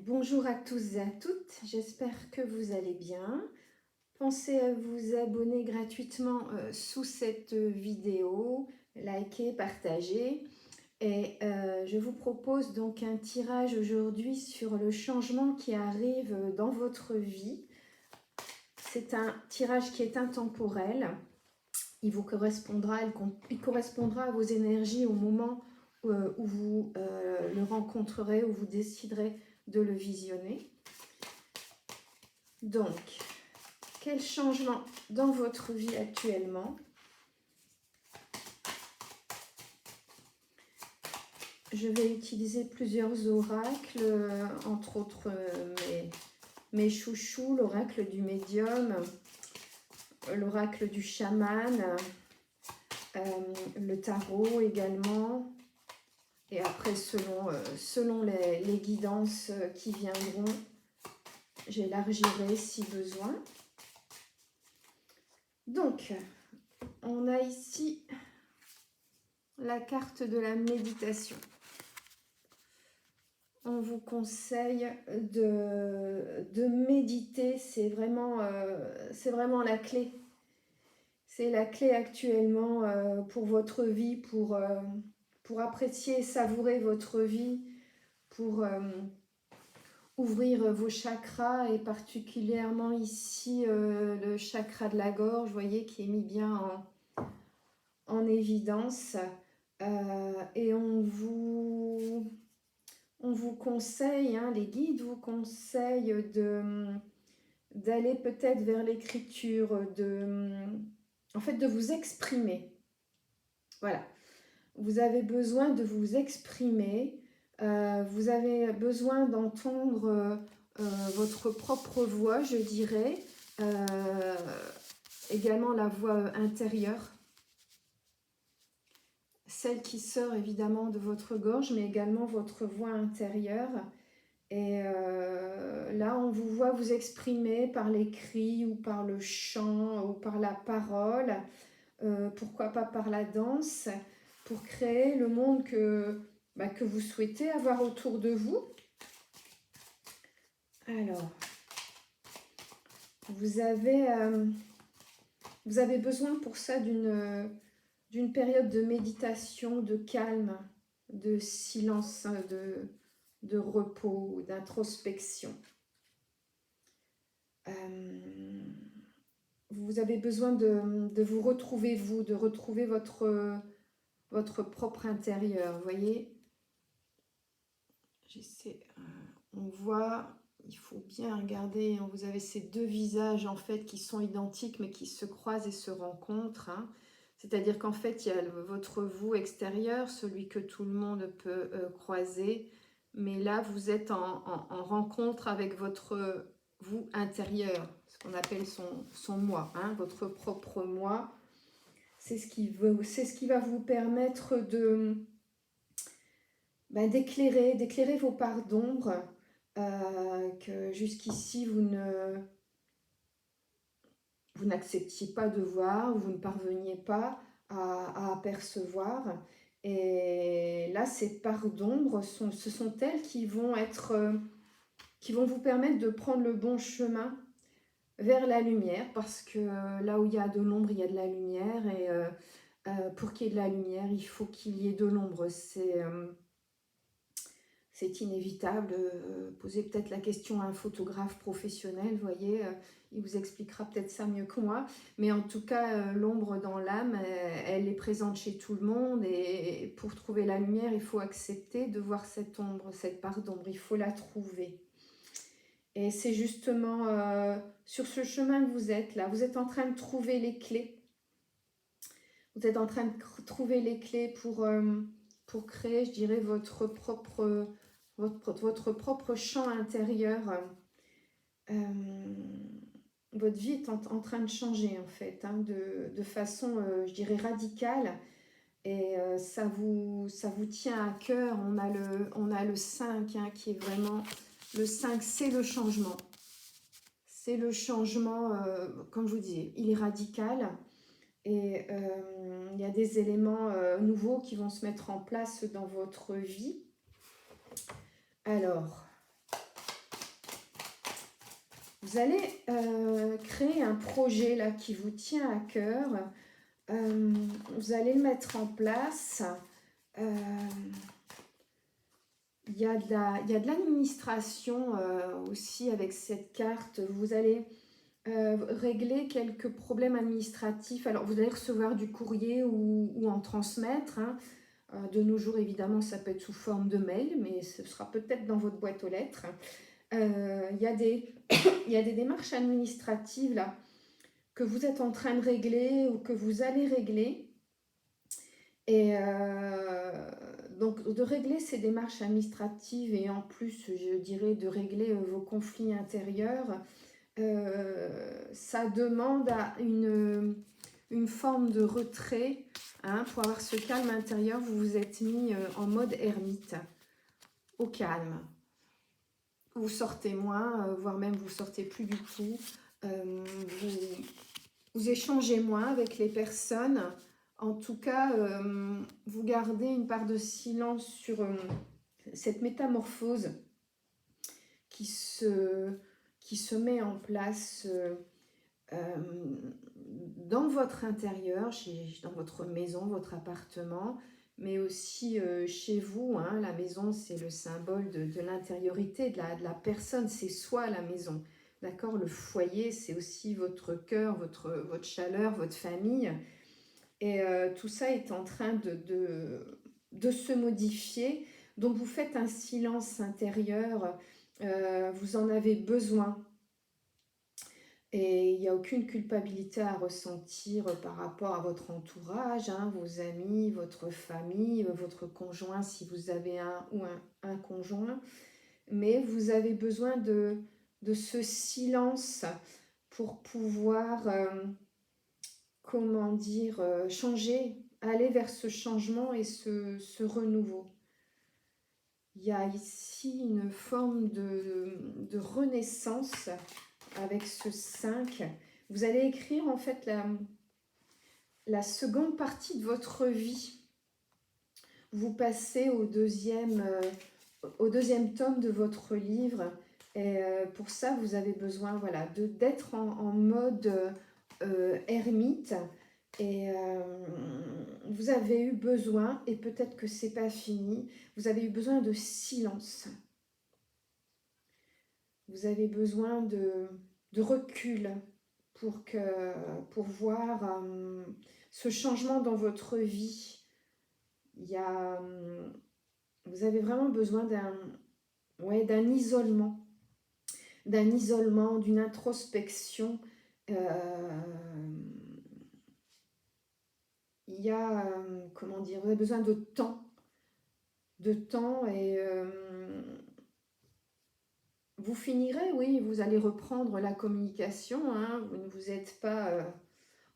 Bonjour à tous et à toutes, j'espère que vous allez bien. Pensez à vous abonner gratuitement sous cette vidéo, liker, partager. Et je vous propose donc un tirage aujourd'hui sur le changement qui arrive dans votre vie. C'est un tirage qui est intemporel. Il vous correspondra, il correspondra à vos énergies au moment où vous le rencontrerez, où vous déciderez de le visionner. Donc, quel changement dans votre vie actuellement? Je vais utiliser plusieurs oracles, entre autres mes chouchous, l'oracle du médium, l'oracle du chaman, le tarot également. Et après, selon les guidances qui viendront, j'élargirai si besoin. Donc, on a ici la carte de la méditation. On vous conseille de méditer, c'est vraiment la clé. C'est la clé actuellement pour votre vie, pour apprécier et savourer votre vie, pour ouvrir vos chakras et particulièrement ici le chakra de la gorge, vous voyez, qui est mis bien en évidence. Et on vous conseille, les guides vous conseillent d'aller peut-être vers l'écriture, en fait de vous exprimer. Voilà, vous avez besoin de vous exprimer, vous avez besoin d'entendre votre propre voix, je dirais, également la voix intérieure, celle qui sort évidemment de votre gorge, mais également votre voix intérieure. Et là, on vous voit vous exprimer par l'écrit ou par le chant ou par la parole, pourquoi pas par la danse, pour créer le monde que vous souhaitez avoir autour de vous. Alors, vous avez besoin pour ça d'une période de méditation, de calme, de silence, de repos, d'introspection. Vous avez besoin de vous retrouver, de retrouver votre propre intérieur. Vous voyez, on voit, il faut bien regarder, vous avez ces deux visages en fait qui sont identiques mais qui se croisent et se rencontrent. C'est-à-dire qu'en fait, il y a votre vous extérieur, celui que tout le monde peut croiser, mais là, vous êtes en rencontre avec votre vous intérieur, ce qu'on appelle son moi, votre propre moi. C'est ce qui va vous permettre d'éclairer vos parts d'ombre que jusqu'ici vous n'acceptiez pas de voir, ou vous ne parveniez pas à apercevoir. Et là, ces parts d'ombre, ce sont elles qui vont vous permettre de prendre le bon chemin vers la lumière, parce que là où il y a de l'ombre, il y a de la lumière, et pour qu'il y ait de la lumière, il faut qu'il y ait de l'ombre. C'est inévitable. Posez peut-être la question à un photographe professionnel, vous voyez, il vous expliquera peut-être ça mieux que moi. Mais en tout cas, l'ombre dans l'âme, elle est présente chez tout le monde. Et pour trouver la lumière, il faut accepter de voir cette ombre, cette part d'ombre. Il faut la trouver. Et c'est justement sur ce chemin que vous êtes là. Vous êtes en train de trouver les clés. Vous êtes en train de trouver les clés pour créer, je dirais, votre propre champ intérieur. Votre vie est en train de changer en fait, de façon, je dirais, radicale. Et ça vous tient à cœur. On a le 5 qui est vraiment... Le 5, c'est le changement. C'est le changement, comme je vous dis, il est radical. Et il y a des éléments nouveaux qui vont se mettre en place dans votre vie. Alors, Vous allez créer un projet là qui vous tient à cœur. Vous allez le mettre en place. Euh, il y a de l'administration aussi avec cette carte. Vous allez régler quelques problèmes administratifs. Alors, vous allez recevoir du courrier ou en transmettre. Hein. De nos jours, évidemment, ça peut être sous forme de mail, mais ce sera peut-être dans votre boîte aux lettres. Il y a il y a des démarches administratives là que vous êtes en train de régler ou que vous allez régler. Et donc, de régler ces démarches administratives et en plus, je dirais, de régler vos conflits intérieurs, ça demande à une forme de retrait. Hein, pour avoir ce calme intérieur, vous vous êtes mis en mode ermite, au calme. Vous sortez moins, voire même vous sortez plus du tout. Vous échangez moins avec les personnes. En tout cas, vous gardez une part de silence sur cette métamorphose qui se met en place dans votre intérieur, dans votre maison, votre appartement, mais aussi chez vous. Hein. La maison, c'est le symbole de l'intériorité, de la personne, c'est soi la maison. D'accord? Le foyer, c'est aussi votre cœur, votre chaleur, votre famille. Et tout ça est en train de se modifier. Donc vous faites un silence intérieur, vous en avez besoin. Et il n'y a aucune culpabilité à ressentir par rapport à votre entourage, hein, vos amis, votre famille, votre conjoint si vous avez un conjoint. Mais vous avez besoin de ce silence pour pouvoir, comment dire, changer, aller vers ce changement et ce renouveau. Il y a ici une forme de renaissance avec ce 5. Vous allez écrire en fait la seconde partie de votre vie. Vous passez au deuxième tome de votre livre. Et pour ça, vous avez besoin voilà, d'être en mode ermite. Et vous avez eu besoin, et peut-être que c'est pas fini, vous avez eu besoin de silence. Vous avez besoin de recul pour voir ce changement dans votre vie. Vous avez vraiment besoin d'un isolement, d'une introspection. Il y a, comment dire, vous avez besoin de temps et vous finirez, oui, vous allez reprendre la communication, hein, vous ne vous êtes pas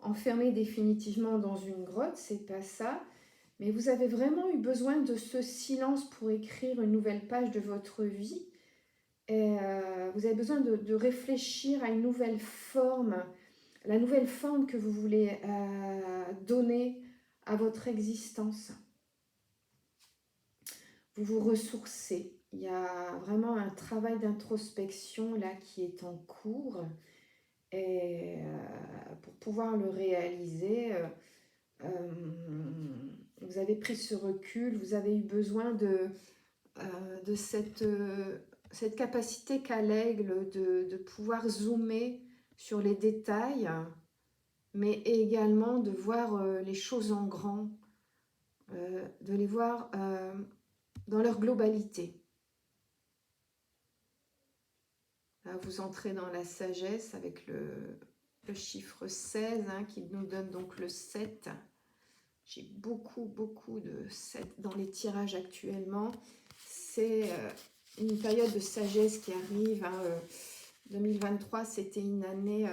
enfermé définitivement dans une grotte, c'est pas ça, mais vous avez vraiment eu besoin de ce silence pour écrire une nouvelle page de votre vie, et vous avez besoin de réfléchir à une nouvelle forme, la nouvelle forme que vous voulez donner à votre existence. Vous vous ressourcez. Il y a vraiment un travail d'introspection là qui est en cours. Et pour pouvoir le réaliser, vous avez pris ce recul, vous avez eu besoin de cette capacité qu'a l'aigle de pouvoir zoomer sur les détails, mais également de voir les choses en grand, de les voir dans leur globalité. Là, vous entrez dans la sagesse avec le chiffre 16 hein, qui nous donne donc le 7. J'ai beaucoup de 7 dans les tirages actuellement. C'est une période de sagesse qui arrive. Hein, 2023, c'était une année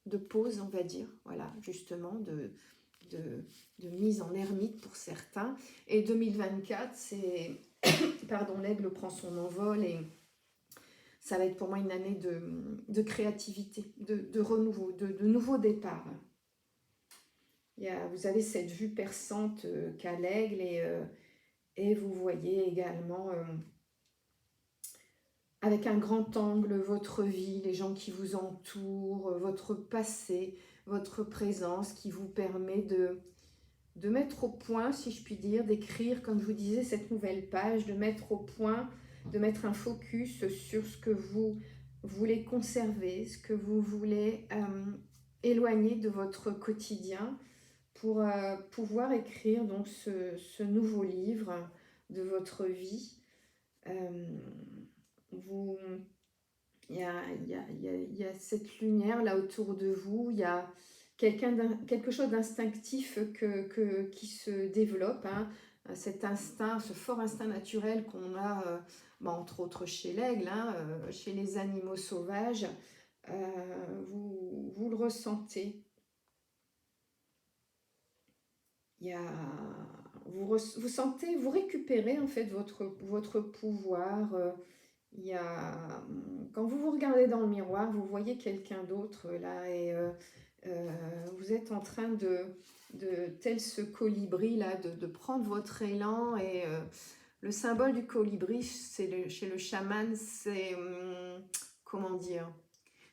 de pause, on va dire. Voilà, justement, de mise en ermite pour certains. Et 2024, c'est... Pardon, l'aigle prend son envol et ça va être pour moi une année de créativité, de renouveau, de nouveau départ. Vous avez cette vue perçante qu'a l'aigle et vous voyez également avec un grand angle votre vie, les gens qui vous entourent, votre passé, votre présence qui vous permet de mettre au point, si je puis dire, d'écrire, comme je vous disais, cette nouvelle page, de mettre au point, de mettre un focus sur ce que vous voulez conserver, ce que vous voulez éloigner de votre quotidien pour pouvoir écrire donc ce nouveau livre de votre vie. Il y a cette lumière là autour de vous, il y a quelque chose d'instinctif qui se développe, hein, cet instinct, ce fort instinct naturel qu'on a, entre autres chez l'aigle, hein, chez les animaux sauvages, vous le ressentez. Vous sentez, vous récupérez en fait votre pouvoir. Quand vous vous regardez dans le miroir, vous voyez quelqu'un d'autre là et vous êtes en train tel ce colibri là, de prendre votre élan et le symbole du colibri, chez le chaman, c'est, comment dire,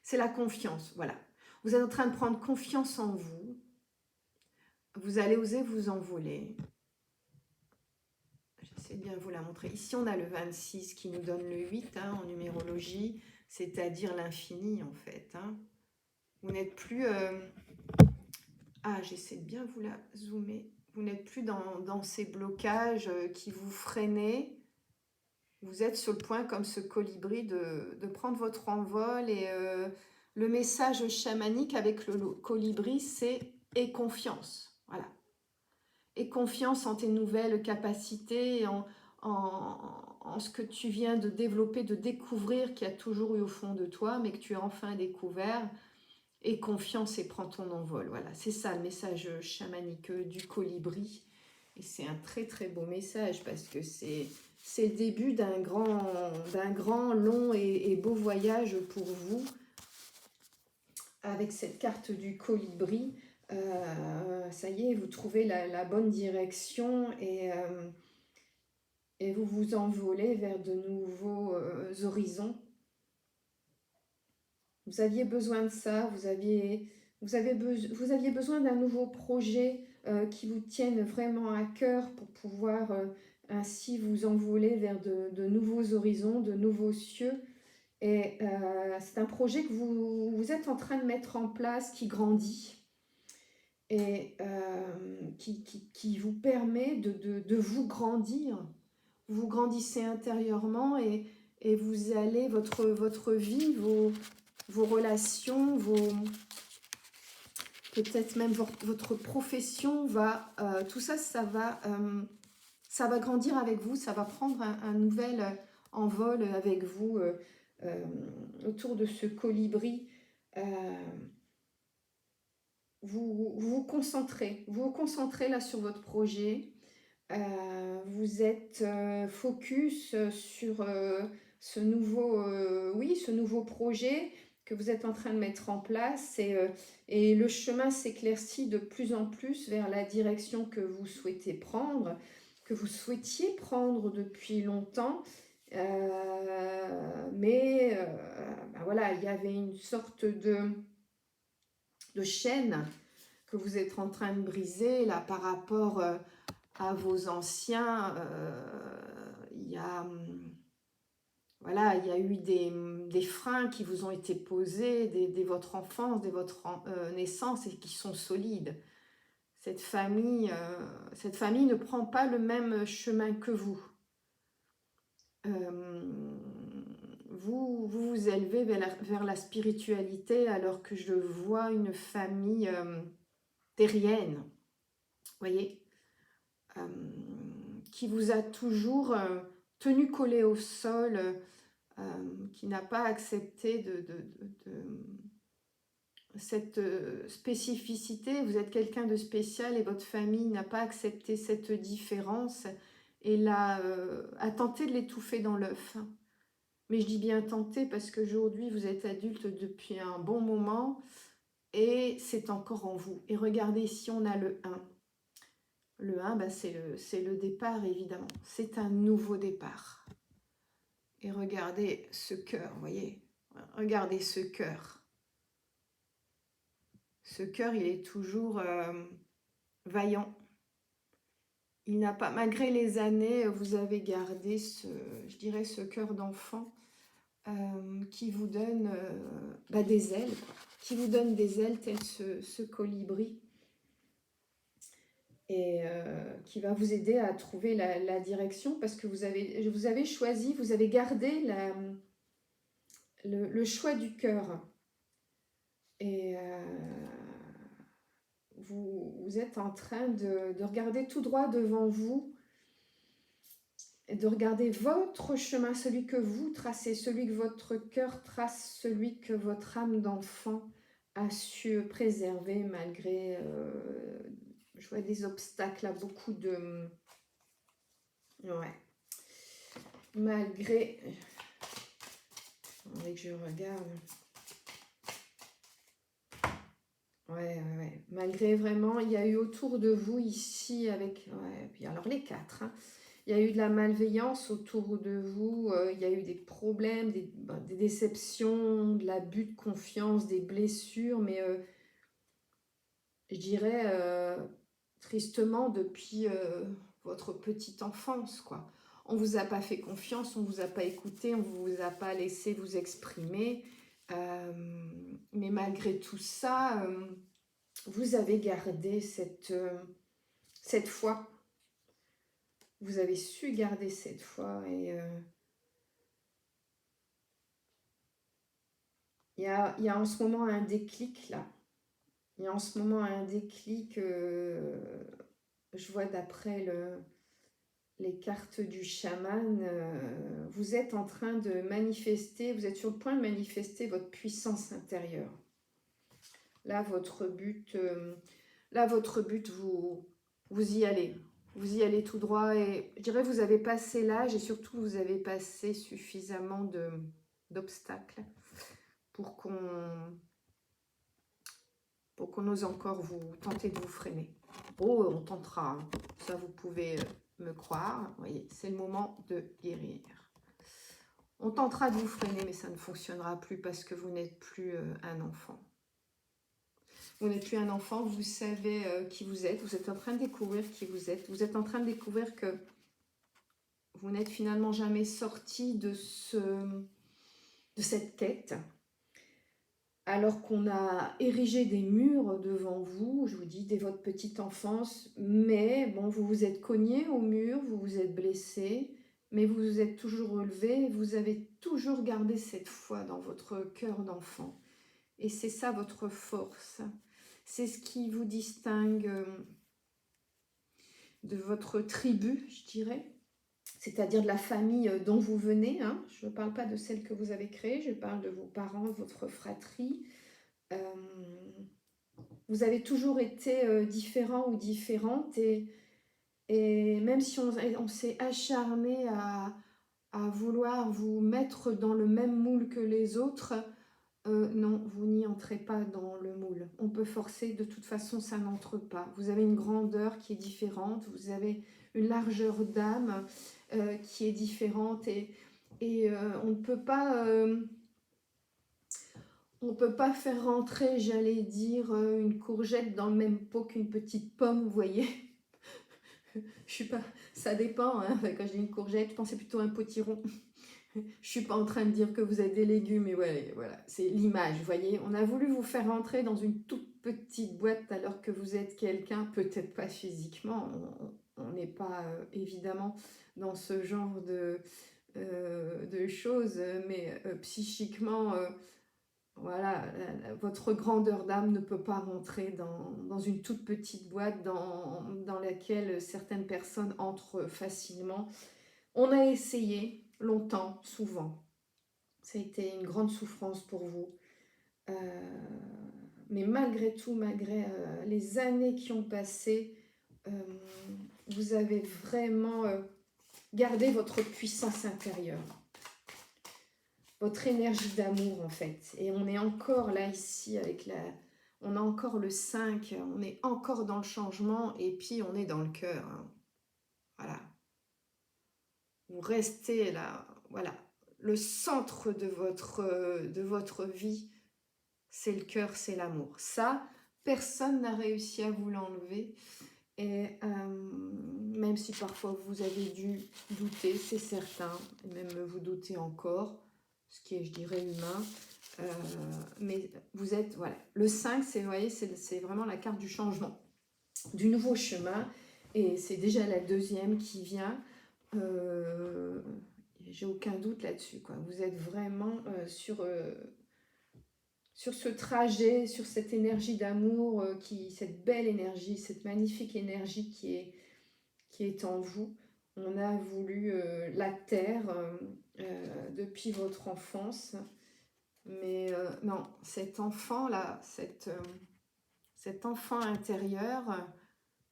c'est la confiance, voilà. Vous êtes en train de prendre confiance en vous, vous allez oser vous envoler. J'essaie de bien vous la montrer. Ici, on a le 26 qui nous donne le 8 hein, en numérologie, c'est-à-dire l'infini en fait. Hein. Vous n'êtes plus... j'essaie de bien vous la zoomer. Vous n'êtes plus dans ces blocages qui vous freinaient. Vous êtes sur le point, comme ce colibri, de prendre votre envol. Et le message chamanique avec le colibri, c'est « aie confiance ». Voilà. Aie confiance en tes nouvelles capacités, en ce que tu viens de développer, de découvrir, qu'il y a toujours eu au fond de toi, mais que tu as enfin découvert. Aie confiance et prends ton envol. Voilà, c'est ça le message chamanique du colibri. Et c'est un très très beau message parce que c'est le début d'un grand, long et beau voyage pour vous. Avec cette carte du colibri, ça y est, vous trouvez la bonne direction et vous vous envolez vers de nouveaux horizons. Vous aviez besoin de ça, vous aviez besoin d'un nouveau projet qui vous tienne vraiment à cœur pour pouvoir ainsi vous envoler vers de nouveaux horizons, de nouveaux cieux. Et c'est un projet que vous êtes en train de mettre en place, qui grandit et qui vous permet de vous grandir. Vous grandissez intérieurement et vous allez, votre vie, vos relations, peut-être même votre profession, tout ça, ça va grandir avec vous, ça va prendre un nouvel envol avec vous autour de ce colibri. Vous concentrez là sur votre projet. Vous êtes focus sur ce nouveau projet que vous êtes en train de mettre en place et le chemin s'éclaircit de plus en plus vers la direction que vous souhaitez prendre, que vous souhaitiez prendre depuis longtemps. Mais voilà, il y avait une sorte de chaîne que vous êtes en train de briser là par rapport à vos anciens. Il y a eu des freins qui vous ont été posés dès votre enfance, dès votre naissance et qui sont solides. Cette famille ne prend pas le même chemin que vous. Vous vous élevez vers la spiritualité alors que je vois une famille terrienne, voyez, qui vous a toujours tenu collé au sol, qui n'a pas accepté cette spécificité. Vous êtes quelqu'un de spécial et votre famille n'a pas accepté cette différence et a tenté de l'étouffer dans l'œuf. Mais je dis bien tenter parce qu'aujourd'hui vous êtes adulte depuis un bon moment et c'est encore en vous. Et regardez, ici on a le 1. Le 1, c'est le départ évidemment. C'est un nouveau départ. Et regardez ce cœur, vous voyez. Regardez ce cœur. Ce cœur, il est toujours vaillant. Il n'a pas, malgré les années, vous avez gardé je dirais, ce cœur d'enfant qui vous donne des ailes, quoi. Qui vous donne des ailes tel ce colibri. Et qui va vous aider à trouver la direction parce que vous avez choisi, vous avez gardé le choix du cœur. Et vous êtes en train de regarder tout droit devant vous et de regarder votre chemin, celui que vous tracez, celui que votre cœur trace, celui que votre âme d'enfant a su préserver malgré, je vois des obstacles, là, beaucoup de... Ouais. Malgré... Attendez que je regarde... Ouais. Malgré vraiment, il y a eu autour de vous ici avec... Ouais, puis alors les quatre, hein. Il y a eu de la malveillance autour de vous, il y a eu des problèmes, des déceptions, de l'abus de confiance, des blessures, mais je dirais tristement depuis votre petite enfance, quoi. On ne vous a pas fait confiance, on ne vous a pas écouté, on ne vous a pas laissé vous exprimer, mais malgré tout ça... vous avez gardé cette foi. Vous avez su garder cette foi et il y a en ce moment un déclic là. Il y a en ce moment un déclic, je vois d'après les cartes du chaman, vous êtes en train de manifester, vous êtes sur le point de manifester votre puissance intérieure. Là, votre but, vous y allez. Vous y allez tout droit et je dirais vous avez passé l'âge et surtout vous avez passé suffisamment d'obstacles pour qu'on ose encore vous tenter de vous freiner. Oh, on tentera, hein. Ça vous pouvez me croire. Vous voyez, c'est le moment de guérir. On tentera de vous freiner mais ça ne fonctionnera plus parce que vous n'êtes plus un enfant. Vous n'êtes plus un enfant, vous savez qui vous êtes en train de découvrir qui vous êtes en train de découvrir que vous n'êtes finalement jamais sorti de cette quête, alors qu'on a érigé des murs devant vous, je vous dis, dès votre petite enfance, mais bon, vous vous êtes cogné au mur, vous vous êtes blessé, mais vous vous êtes toujours relevé, vous avez toujours gardé cette foi dans votre cœur d'enfant. Et c'est ça votre force. C'est ce qui vous distingue de votre tribu, je dirais, c'est-à-dire de la famille dont vous venez. Hein. Je ne parle pas de celle que vous avez créée, je parle de vos parents, de votre fratrie. Vous avez toujours été différent ou différente et même si on s'est acharné à vouloir vous mettre dans le même moule que les autres, non, vous n'y entrez pas dans le moule. On peut forcer, de toute façon, ça n'entre pas. Vous avez une grandeur qui est différente, vous avez une largeur d'âme qui est différente et on ne peut pas faire rentrer, j'allais dire, une courgette dans le même pot qu'une petite pomme, vous voyez. Je suis pas, ça dépend, hein. Quand je dis une courgette, je pensais plutôt à un potiron. Je suis pas en train de dire que vous êtes des légumes, mais ouais, voilà, c'est l'image, vous voyez. On a voulu vous faire rentrer dans une toute petite boîte alors que vous êtes quelqu'un, peut-être pas physiquement, on n'est pas évidemment dans ce genre de choses, mais psychiquement, voilà, votre grandeur d'âme ne peut pas rentrer dans une toute petite boîte dans laquelle certaines personnes entrent facilement. On a essayé longtemps, souvent. Ça a été une grande souffrance pour vous. Mais malgré tout, malgré les années qui ont passé, vous avez vraiment gardé votre puissance intérieure. Votre énergie d'amour, en fait. Et on est encore là, ici, on a encore le 5, on est encore dans le changement, et puis on est dans le cœur. Hein. Voilà. Vous restez là, voilà. le centre de votre vie, c'est le cœur, c'est l'amour. Ça, personne n'a réussi à vous l'enlever. Et même si parfois vous avez dû douter, c'est certain, et même vous doutez encore, ce qui est, je dirais, humain. Mais vous êtes, voilà, le 5, c'est, vous voyez, c'est vraiment la carte du changement, du nouveau chemin. Et c'est déjà la deuxième qui vient. J'ai aucun doute là-dessus, quoi. Vous êtes vraiment sur ce trajet, sur cette énergie d'amour, cette belle énergie, cette magnifique énergie qui est en vous. On a voulu la terre depuis votre enfance. Mais non, cet enfant-là, cet enfant intérieur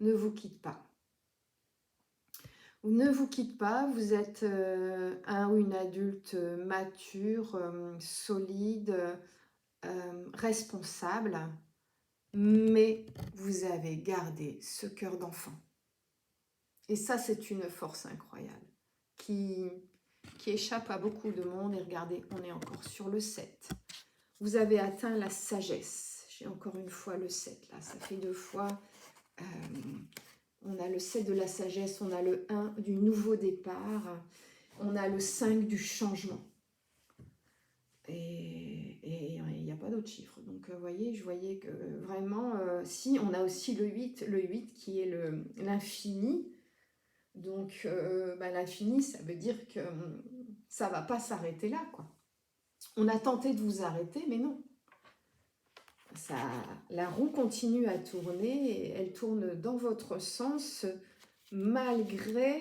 ne vous quitte pas. Ne vous quitte pas, vous êtes un ou une adulte mature, solide, responsable, mais vous avez gardé ce cœur d'enfant. Et ça, c'est une force incroyable qui échappe à beaucoup de monde. Et regardez, on est encore sur le 7. Vous avez atteint la sagesse. J'ai encore une fois le 7 là, ça fait 2 fois. On a le 7 de la sagesse, on a le 1 du nouveau départ, on a le 5 du changement. Et il n'y a pas d'autre chiffre. Donc, vous voyez, je voyais que vraiment, si, on a aussi le 8 qui est l'infini. Donc, l'infini, ça veut dire que ça ne va pas s'arrêter là, quoi. On a tenté de vous arrêter, mais non. La roue continue à tourner et elle tourne dans votre sens malgré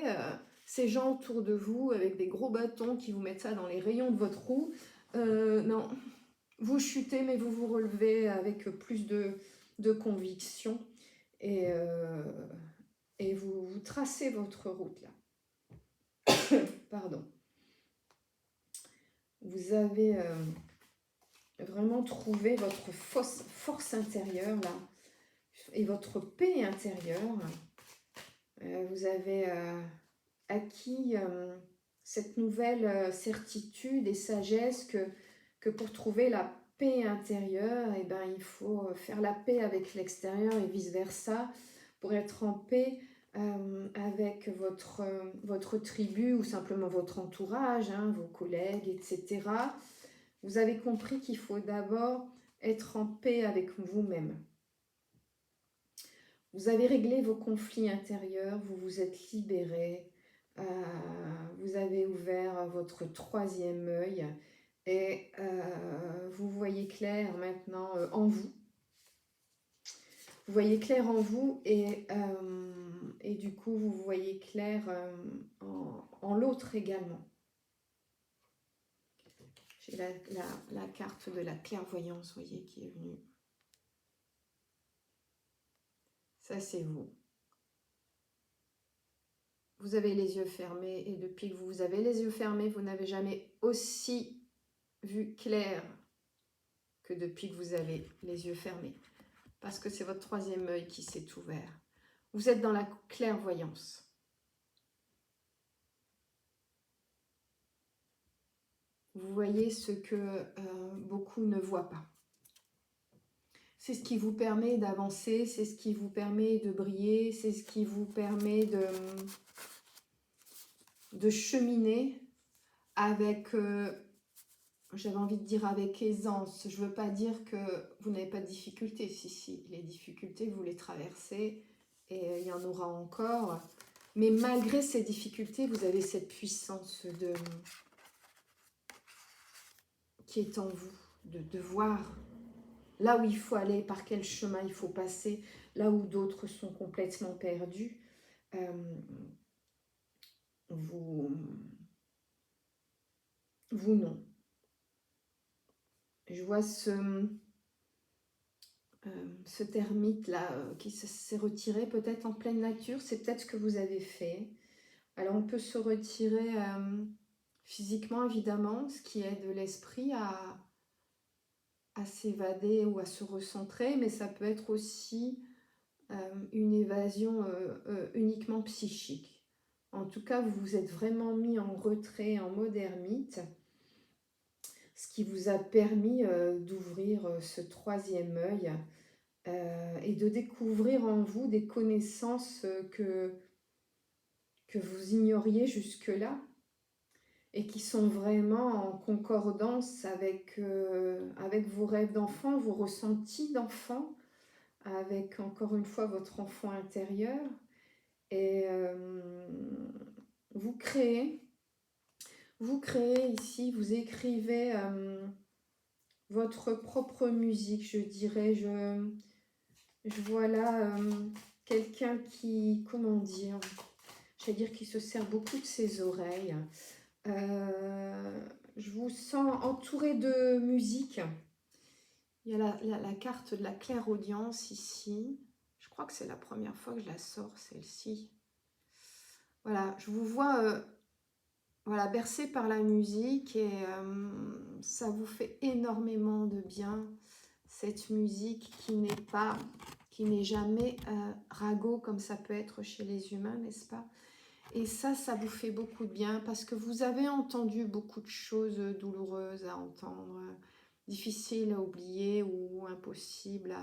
ces gens autour de vous avec des gros bâtons qui vous mettent ça dans les rayons de votre roue. Non, vous chutez mais vous vous relevez avec plus de conviction et vous tracez votre route là. Pardon. Vous avez vraiment trouvé votre force intérieure là et votre paix intérieure. Vous avez acquis cette nouvelle certitude et sagesse que pour trouver la paix intérieure, eh ben, il faut faire la paix avec l'extérieur et vice-versa. Pour être en paix avec votre tribu ou simplement votre entourage, hein, vos collègues, etc. Vous avez compris qu'il faut d'abord être en paix avec vous-même. Vous avez réglé vos conflits intérieurs, vous vous êtes libéré, vous avez ouvert votre 3e œil et vous voyez clair maintenant en vous. Vous voyez clair en vous et du coup vous voyez clair en l'autre également. J'ai la carte de la clairvoyance, vous voyez, qui est venue. Ça, c'est vous. Vous avez les yeux fermés et depuis que vous avez les yeux fermés, vous n'avez jamais aussi vu clair que depuis que vous avez les yeux fermés. Parce que c'est votre 3e œil qui s'est ouvert. Vous êtes dans la clairvoyance. Vous voyez ce que beaucoup ne voient pas. C'est ce qui vous permet d'avancer, c'est ce qui vous permet de briller, c'est ce qui vous permet de cheminer avec, j'avais envie de dire avec aisance. Je ne veux pas dire que vous n'avez pas de difficultés. Si, les difficultés, vous les traversez et il y en aura encore. Mais malgré ces difficultés, vous avez cette puissance qui est en vous, de voir là où il faut aller, par quel chemin il faut passer, là où d'autres sont complètement perdus. Vous non. Je vois ce termite là qui s'est retiré peut-être en pleine nature. C'est peut-être ce que vous avez fait. Alors on peut se retirer physiquement évidemment, ce qui aide l'esprit à s'évader ou à se recentrer, mais ça peut être aussi une évasion uniquement psychique. En tout cas, vous vous êtes vraiment mis en retrait, en mode ermite. qui vous a permis d'ouvrir ce troisième œil et de découvrir en vous des connaissances que vous ignoriez jusque-là et qui sont vraiment en concordance avec vos rêves d'enfant, vos ressentis d'enfant, avec encore une fois votre enfant intérieur. Et vous créez ici, vous écrivez votre propre musique, je dirais. Je vois là quelqu'un qui, comment dire, j'allais dire qui se sert beaucoup de ses oreilles. Je vous sens entouré de musique. Il y a la carte de la clairaudience ici. Je crois que c'est la première fois que je la sors, celle-ci. Voilà, je vous vois voilà, bercé par la musique et ça vous fait énormément de bien, cette musique qui n'est jamais ragot comme ça peut être chez les humains, n'est-ce pas? Et ça vous fait beaucoup de bien parce que vous avez entendu beaucoup de choses douloureuses à entendre, difficiles à oublier ou impossibles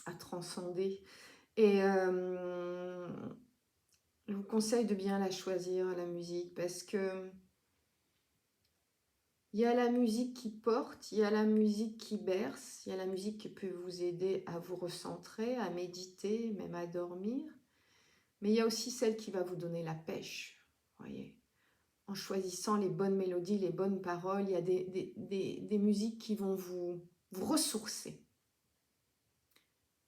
à transcender. Et je vous conseille de bien la choisir, la musique, parce que il y a la musique qui porte, il y a la musique qui berce, il y a la musique qui peut vous aider à vous recentrer, à méditer, même à dormir. Mais il y a aussi celle qui va vous donner la pêche, voyez. En choisissant les bonnes mélodies, les bonnes paroles, il y a des musiques qui vont vous ressourcer.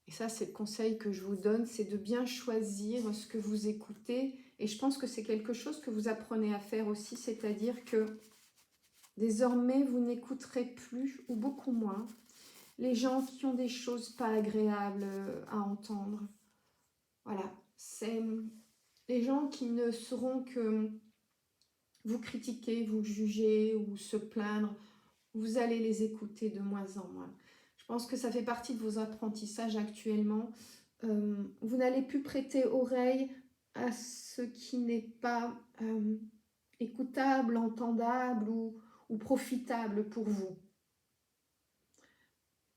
Et ça, c'est le conseil que je vous donne, c'est de bien choisir ce que vous écoutez. Et je pense que c'est quelque chose que vous apprenez à faire aussi, c'est-à-dire que désormais, vous n'écouterez plus, ou beaucoup moins, les gens qui ont des choses pas agréables à entendre. Voilà, c'est les gens qui ne seront que vous critiquer, vous juger ou se plaindre. Vous allez les écouter de moins en moins. Je pense que ça fait partie de vos apprentissages actuellement. Vous n'allez plus prêter oreille à ce qui n'est pas écoutable, entendable ou profitable pour vous.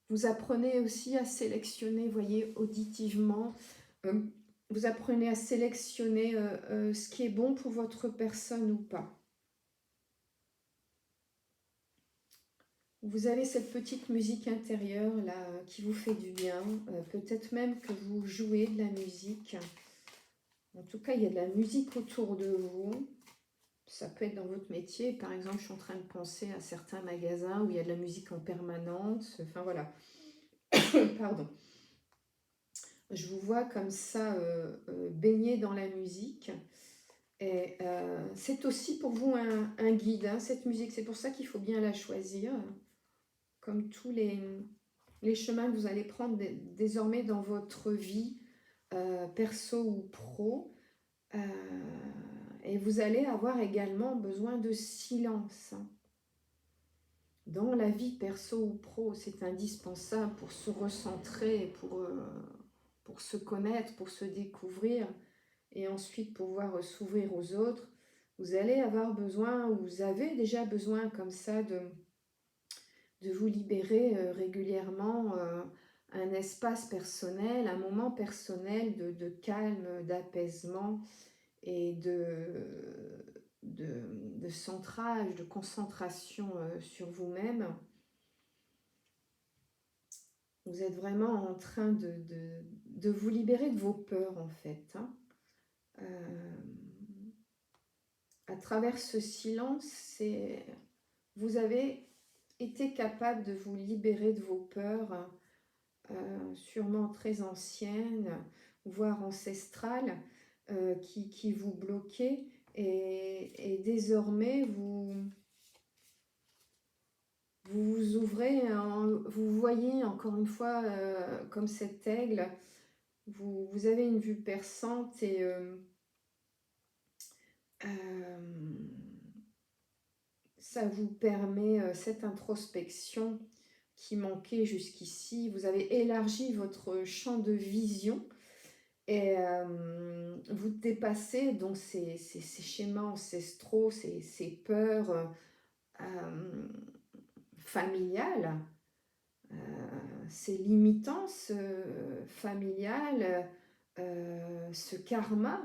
Vous apprenez aussi à sélectionner, voyez, auditivement. Vous apprenez à sélectionner ce qui est bon pour votre personne ou pas. Vous avez cette petite musique intérieure là qui vous fait du bien. Peut-être même que vous jouez de la musique. En tout cas, il y a de la musique autour de vous. Ça peut être dans votre métier. Par exemple, je suis en train de penser à certains magasins où il y a de la musique en permanence. Enfin voilà. Pardon. Je vous vois comme ça baigner dans la musique. Et c'est aussi pour vous un guide, hein, cette musique. C'est pour ça qu'il faut bien la choisir. Comme tous les chemins que vous allez prendre désormais dans votre vie, perso ou pro. Et vous allez avoir également besoin de silence. Dans la vie perso ou pro, c'est indispensable pour se recentrer, pour se connaître, pour se découvrir et ensuite pouvoir s'ouvrir aux autres. Vous allez avoir besoin, ou vous avez déjà besoin comme ça de vous libérer régulièrement un espace personnel, un moment personnel de calme, d'apaisement et de centrage, de concentration sur vous-même. Vous êtes vraiment en train de vous libérer de vos peurs en fait. Hein. À travers ce silence, vous avez été capable de vous libérer de vos peurs, sûrement très anciennes, voire ancestrales, qui vous bloquaient. Et désormais, vous vous ouvrez, vous voyez encore une fois comme cet aigle, vous avez une vue perçante et ça vous permet cette introspection qui manquait jusqu'ici. Vous avez élargi votre champ de vision et vous dépassez donc ces schémas ancestraux, ces peurs familiales, ces limitances familiales, ce karma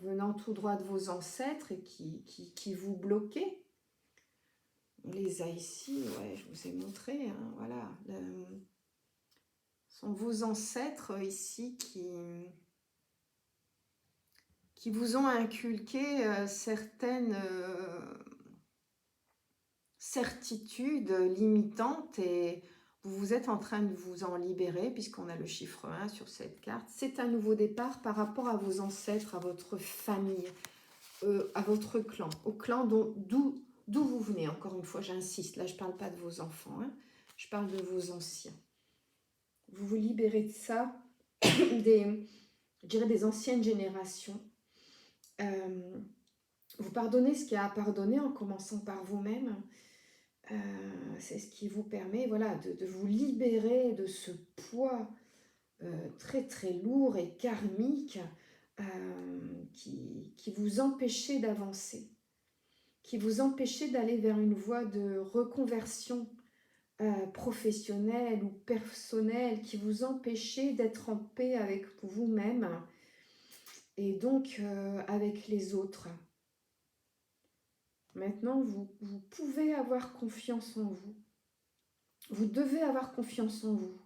venant tout droit de vos ancêtres et qui vous bloquait. On les a ici, ouais, je vous ai montré, hein, voilà. Ce sont vos ancêtres ici qui vous ont inculqué certaines certitudes limitantes et vous êtes en train de vous en libérer puisqu'on a le chiffre 1 sur cette carte. C'est un nouveau départ par rapport à vos ancêtres, à votre famille, à votre clan, au clan d'où vous venez. Encore une fois, j'insiste, là je ne parle pas de vos enfants, hein, je parle de vos anciens. Vous vous libérez de ça, je dirais des anciennes générations. Vous pardonnez ce qu'il y a à pardonner en commençant par vous-même. C'est ce qui vous permet, voilà, de vous libérer de ce poids très très lourd et karmique qui vous empêchait d'avancer, qui vous empêchait d'aller vers une voie de reconversion professionnelle ou personnelle, qui vous empêchait d'être en paix avec vous-même et donc avec les autres. Maintenant, vous pouvez avoir confiance en vous. Vous devez avoir confiance en vous.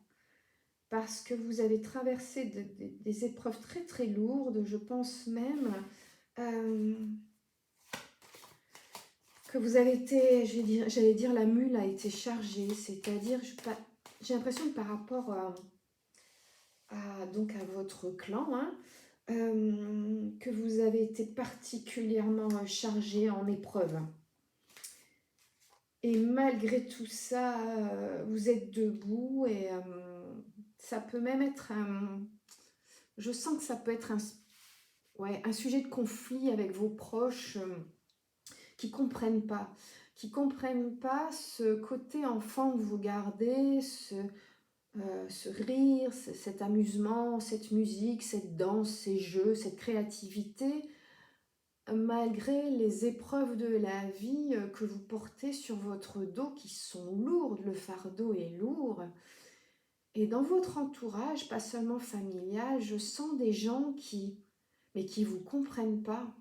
Parce que vous avez traversé des épreuves très très lourdes. Je pense même que vous avez été, j'allais dire la mule a été chargée. C'est-à-dire, j'ai l'impression que par rapport donc à votre clan, hein, que vous avez été particulièrement chargé en épreuve. Et malgré tout ça, vous êtes debout et ça peut même être je sens que ça peut être un sujet de conflit avec vos proches qui ne comprennent pas. Qui ne comprennent pas ce côté enfant que vous gardez, ce rire, cet amusement, cette musique, cette danse, ces jeux, cette créativité, malgré les épreuves de la vie que vous portez sur votre dos qui sont lourdes, le fardeau est lourd. Et dans votre entourage, pas seulement familial, je sens des gens qui ne vous comprennent pas.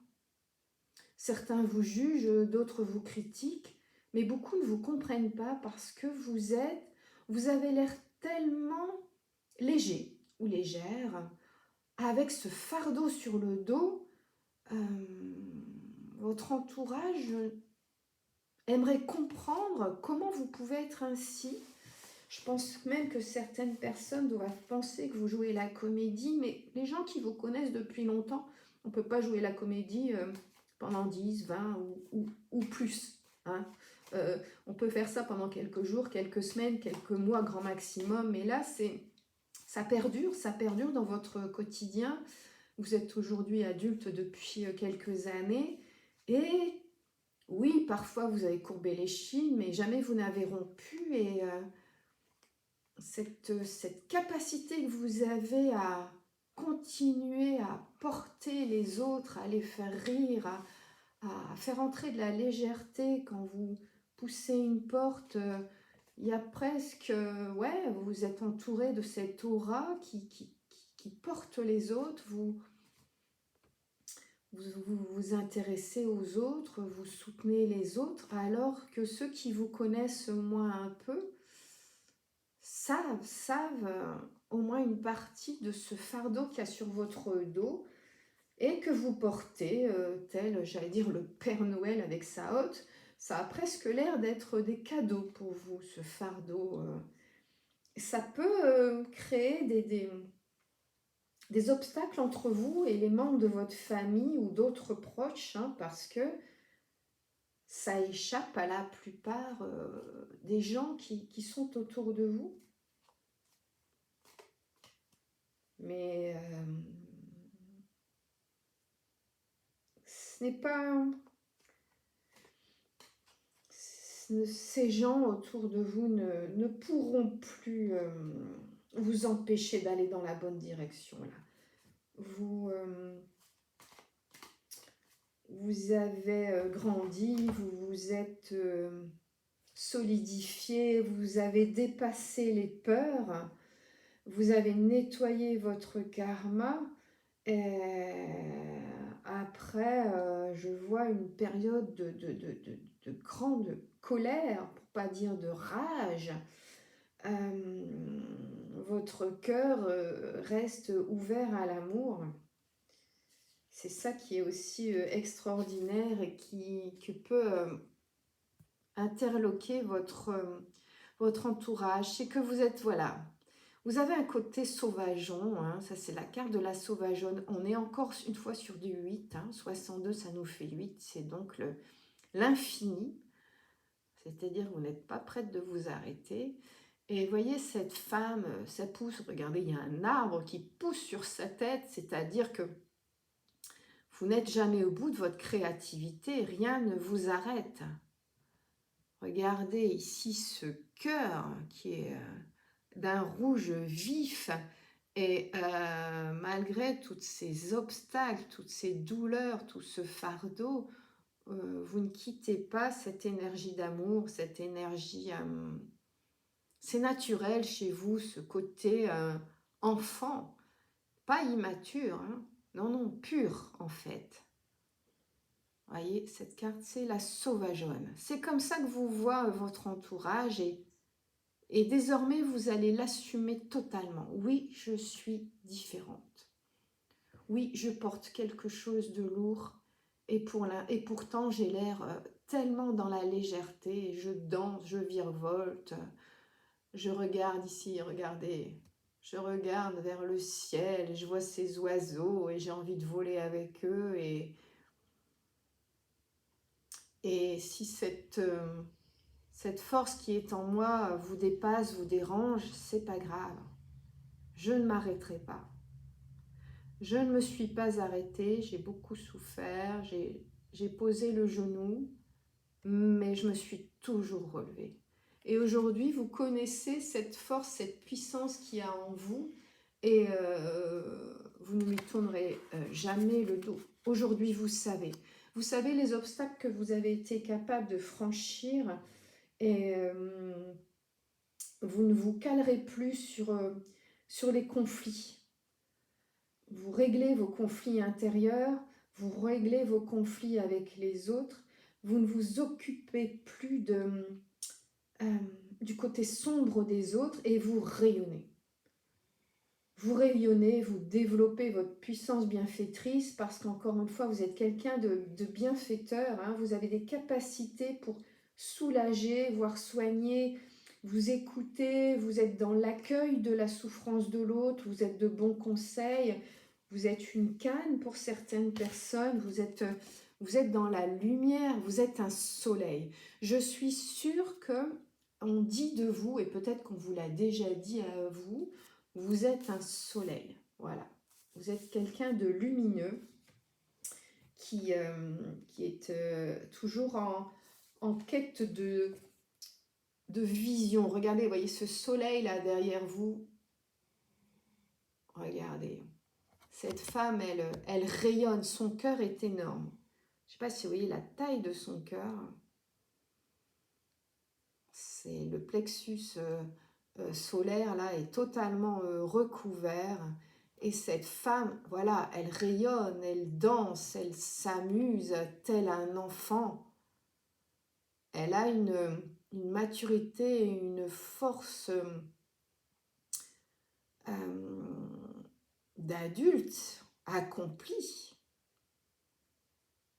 Certains vous jugent, d'autres vous critiquent, mais beaucoup ne vous comprennent pas parce que vous avez l'air tellement léger ou légère, avec ce fardeau sur le dos. Votre entourage aimerait comprendre comment vous pouvez être ainsi. Je pense même que certaines personnes doivent penser que vous jouez la comédie, mais les gens qui vous connaissent depuis longtemps, on ne peut pas jouer la comédie pendant 10, 20 ou plus. Hein. On peut faire ça pendant quelques jours, quelques semaines, quelques mois, grand maximum, mais là, ça perdure dans votre quotidien. Vous êtes aujourd'hui adulte depuis quelques années et oui, parfois vous avez courbé les chines, mais jamais vous n'avez rompu et cette capacité que vous avez à continuer à porter les autres, à les faire rire, à faire entrer de la légèreté quand vous poussez une porte, il y a presque, ouais, vous êtes entouré de cette aura qui porte les autres, vous vous intéressez aux autres, vous soutenez les autres, alors que ceux qui vous connaissent moins un peu savent au moins une partie de ce fardeau qu'il y a sur votre dos et que vous portez, tel, j'allais dire, le Père Noël avec sa hotte. Ça a presque l'air d'être des cadeaux pour vous, ce fardeau. Ça peut créer des obstacles entre vous et les membres de votre famille ou d'autres proches, hein, parce que ça échappe à la plupart des gens qui sont autour de vous. Mais ce n'est pas... Ces gens autour de vous ne pourront plus vous empêcher d'aller dans la bonne direction. Là. vous avez grandi, vous vous êtes solidifié, vous avez dépassé les peurs, vous avez nettoyé votre karma. Et après, je vois une période de grande colère, pour pas dire de rage. Votre cœur reste ouvert à l'amour. C'est ça qui est aussi extraordinaire et qui peut interloquer votre entourage. C'est que vous êtes, voilà, vous avez un côté sauvageon, hein, ça c'est la carte de la sauvageonne. On est encore une fois sur du 8, hein, 62 ça nous fait 8, c'est donc l'infini. C'est-à-dire que vous n'êtes pas prête de vous arrêter. Et voyez cette femme, ça pousse, regardez, il y a un arbre qui pousse sur sa tête, c'est-à-dire que vous n'êtes jamais au bout de votre créativité, rien ne vous arrête. Regardez ici ce cœur qui est d'un rouge vif et malgré tous ces obstacles, toutes ces douleurs, tout ce fardeau, vous ne quittez pas cette énergie d'amour, cette énergie, c'est naturel chez vous, ce côté enfant, pas immature, hein, non, non, pur en fait. Voyez, cette carte, c'est la sauvageonne. C'est comme ça que vous voit votre entourage et désormais, vous allez l'assumer totalement. Oui, je suis différente. Oui, je porte quelque chose de lourd et pourtant, j'ai l'air tellement dans la légèreté. Je danse, je virevolte. Je regarde ici, regardez. Je regarde vers le ciel, je vois ces oiseaux et j'ai envie de voler avec eux. Et si cette force qui est en moi vous dépasse, vous dérange, c'est pas grave. Je ne m'arrêterai pas. Je ne me suis pas arrêtée, j'ai beaucoup souffert, j'ai posé le genou, mais je me suis toujours relevée. Et aujourd'hui, vous connaissez cette force, cette puissance qu'il y a en vous et vous ne lui tournerez jamais le dos. Aujourd'hui, vous savez les obstacles que vous avez été capable de franchir et vous ne vous calerez plus sur les conflits. Vous réglez vos conflits intérieurs, vous réglez vos conflits avec les autres, vous ne vous occupez plus du côté sombre des autres et vous rayonnez. Vous rayonnez, vous développez votre puissance bienfaitrice parce qu'encore une fois, vous êtes quelqu'un de bienfaiteur, hein, vous avez des capacités pour soulager, voire soigner, vous écoutez, vous êtes dans l'accueil de la souffrance de l'autre, vous êtes de bons conseils, vous êtes une canne pour certaines personnes, vous êtes dans la lumière, vous êtes un soleil. Je suis sûre que on dit de vous, et peut-être qu'on vous l'a déjà dit à vous, vous êtes un soleil. Voilà. Vous êtes quelqu'un de lumineux qui est toujours en quête de vision. Regardez, vous voyez ce soleil là derrière vous. Regardez. Cette femme, elle rayonne. Son cœur est énorme. Je ne sais pas si vous voyez la taille de son cœur. C'est le plexus solaire là est totalement recouvert. Et cette femme, voilà, elle rayonne, elle danse, elle s'amuse tel un enfant. Elle a une maturité, une force d'adulte accomplie.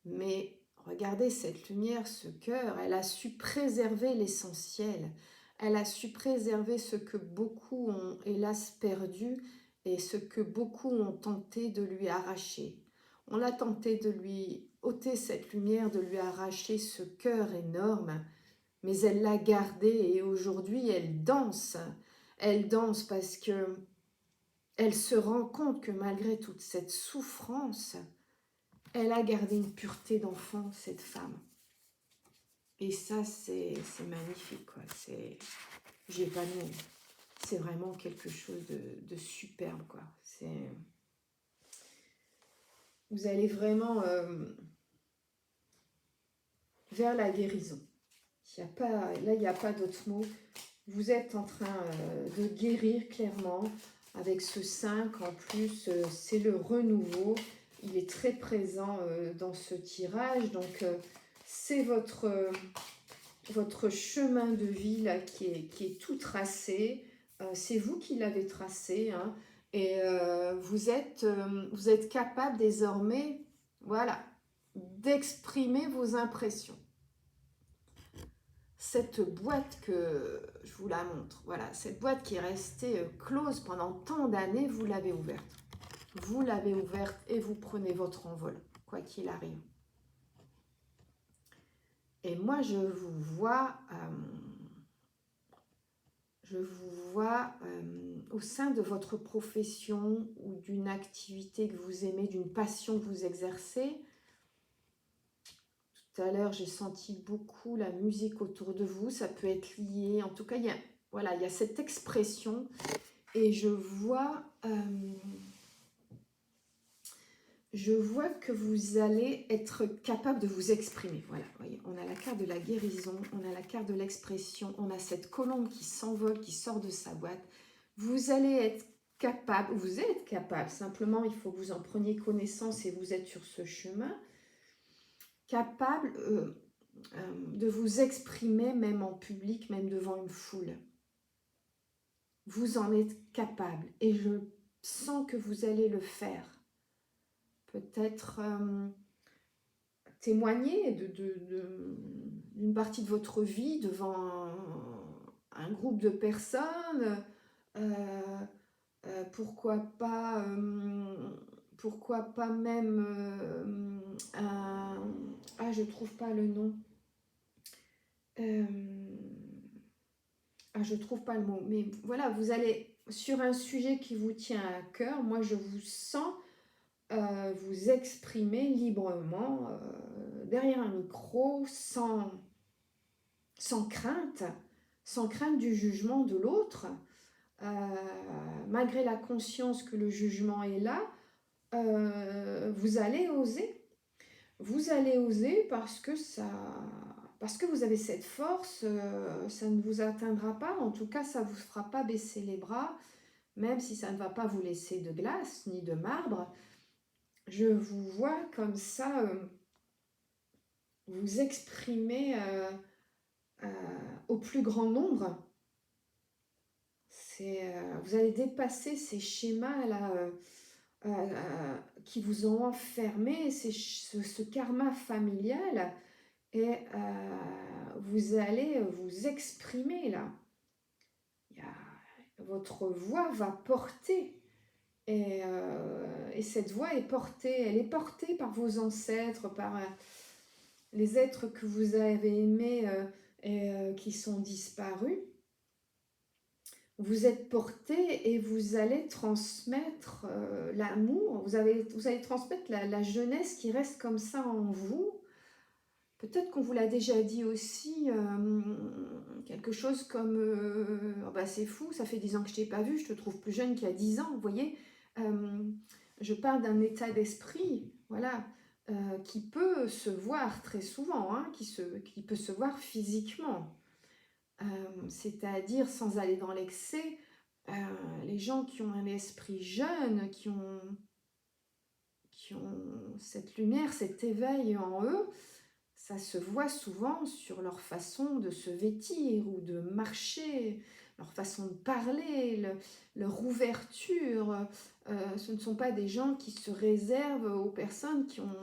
Mais regardez cette lumière, ce cœur, elle a su préserver l'essentiel. Elle a su préserver ce que beaucoup ont hélas perdu et ce que beaucoup ont tenté de lui arracher. On a tenté de lui ôter cette lumière, de lui arracher ce cœur énorme, mais elle l'a gardé et aujourd'hui elle danse. Elle danse parce que elle se rend compte que malgré toute cette souffrance, elle a gardé une pureté d'enfant, cette femme. Et ça, c'est magnifique, quoi. J'ai pas de mots. C'est vraiment quelque chose de superbe, quoi. Vous allez vraiment vers la guérison. Il y a pas, là, il n'y a pas d'autre mot. Vous êtes en train de guérir clairement. Avec ce 5, en plus, c'est le renouveau. Il est très présent dans ce tirage. Donc, c'est votre chemin de vie là, qui est tout tracé. C'est vous qui l'avez tracé. Hein, et vous êtes capable désormais, voilà, d'exprimer vos impressions. Cette boîte que je vous la montre, voilà, cette boîte qui est restée close pendant tant d'années, vous l'avez ouverte. Vous l'avez ouverte et vous prenez votre envol, quoi qu'il arrive. Et moi, je vous vois au sein de votre profession ou d'une activité que vous aimez, d'une passion que vous exercez. Tout à l'heure, j'ai senti beaucoup la musique autour de vous. Ça peut être lié. En tout cas, il y a cette expression. Et je vois que vous allez être capable de vous exprimer. Voilà, voyez, on a la carte de la guérison, on a la carte de l'expression, on a cette colombe qui s'envole, qui sort de sa boîte. Vous allez être capable, vous êtes capable, simplement il faut que vous en preniez connaissance et vous êtes sur ce chemin, capable de vous exprimer même en public, même devant une foule. Vous en êtes capable et je sens que vous allez le faire. Peut-être témoigner d'une partie de votre vie devant un groupe de personnes. Pourquoi pas même je trouve pas le nom. Je trouve pas le mot. Mais voilà, vous allez sur un sujet qui vous tient à cœur. Moi, je vous sens vous exprimer librement derrière un micro sans crainte du jugement de l'autre, malgré la conscience que le jugement est là. Vous allez oser parce que vous avez cette force. Ça ne vous atteindra pas, en tout cas ça ne vous fera pas baisser les bras, même si ça ne va pas vous laisser de glace ni de marbre. Je vous vois comme ça vous exprimer au plus grand nombre. Vous allez dépasser ces schémas-là qui vous ont enfermé, ce karma familial, et vous allez vous exprimer là. Votre voix va porter. Et cette voix est portée, par vos ancêtres, par les êtres que vous avez aimés et qui sont disparus. Vous êtes porté et vous allez transmettre l'amour, vous allez transmettre la jeunesse qui reste comme ça en vous. Peut-être qu'on vous l'a déjà dit aussi, quelque chose comme c'est fou, ça fait 10 ans que je ne t'ai pas vu, je te trouve plus jeune qu'il y a 10 ans, vous voyez. Je parle d'un état d'esprit, voilà, qui peut se voir très souvent, hein, qui peut se voir physiquement. C'est-à-dire, sans aller dans l'excès, les gens qui ont un esprit jeune, qui ont cette lumière, cet éveil en eux, ça se voit souvent sur leur façon de se vêtir ou de marcher, leur façon de parler, leur ouverture. Ce ne sont pas des gens qui se réservent aux personnes qui ont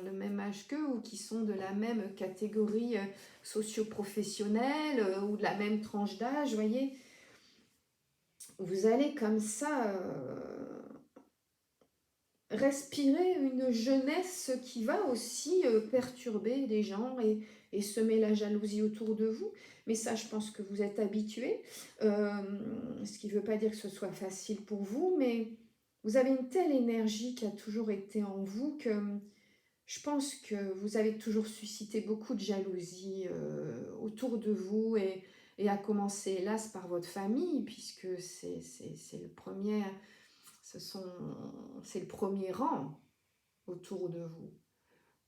le même âge qu'eux ou qui sont de la même catégorie socio-professionnelle ou de la même tranche d'âge, vous voyez. Vous allez comme ça respirer une jeunesse qui va aussi perturber les gens et semer la jalousie autour de vous. Mais ça, je pense que vous êtes habitués. Ce qui ne veut pas dire que ce soit facile pour vous, mais vous avez une telle énergie qui a toujours été en vous que je pense que vous avez toujours suscité beaucoup de jalousie autour de vous et à commencer, hélas, par votre famille, puisque c'est le premier... c'est le premier rang autour de vous.